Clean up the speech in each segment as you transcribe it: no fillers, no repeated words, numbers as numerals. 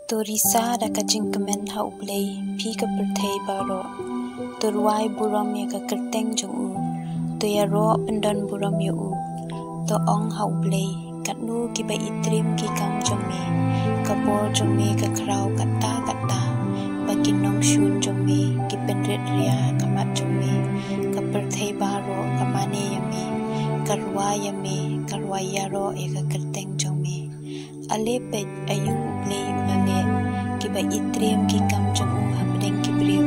Torisa da kajing kemen hau play pi ka perthei baro torwai buram ya ka kerteng jong u to ya ro pendan buram ya u to ong hau play kat nu ki ba itrim ki kam jong me ka bor jong me ka krau kata bagi nong shun jong me ki penret ria kamat jong me ka perthei baro kamane ya me karwa ya ro ya ka kerteng jong me ale pe ayu play ulale ki ba itrim ki kam jong u hamdeng ki briu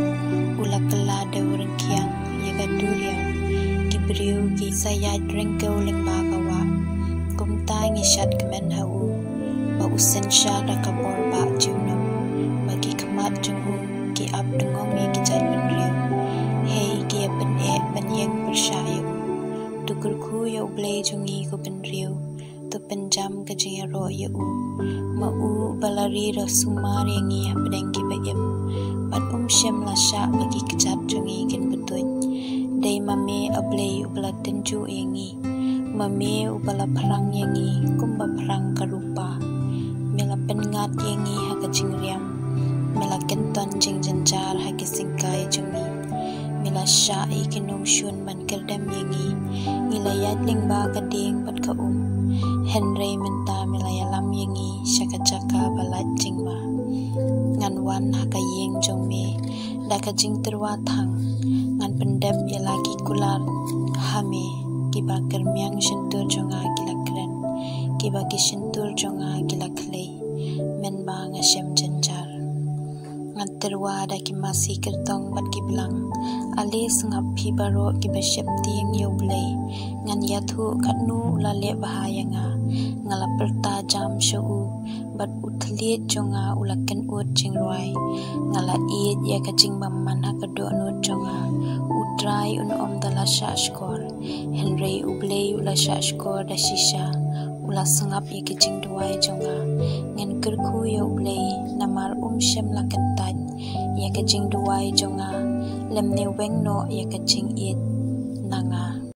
ula kala de urang kiang ya ka duria ki briu ki saya drink ko leng ba ka wa kum ta ngi shat kemen ha u ba usen sha da ka bor ba juno bagi kamat jong u ki ap dengong mi ki jai ben riu hey ki ben e ben yeng persha yu tukur khu yo play jong i ko ben riu to penjam ka jing ro ye u ma u balari ra sumar yang i hamdeng ki bayem pat shem la sha bagi kecap jungi kin betuj dei mame ablei ubala tenju yang i mame ubala perang yang i kumba perang karupa mela pengat yang i ha ka jing riam mela kenton jing janjar ha ki singkai jungi mela sha i kinong shun man kerdam yang i ilayat ling ba ka ding pat ka Henry menta milaya lam yengi shaka chaka balat jingma ngan wan haka yeng jong me daka jing terwa thang ngan pendem ya lagi kular hame kiba kermiang shentur jonga gila kren kiba ki shentur jonga gila klei men ba nga shem janjar ngan terwa da ki masi kertong bat ki bilang ale sengap pi baro ki ba shep tieng yo blei ngan yathu khatnu la le bahaya nga ngala perta jam shu bat uthliet jonga ulaken ut jingruai ngala iet ya ka jingmam man ha ka do nu jonga utrai un om dala sha skor henry ublei ula sha skor da shisha ula sangap ya ka jingduai jonga ngen kerkhu ya ublei namar shem la kentan ya ka jingduai jonga lemne wengno ya ka jing iet nanga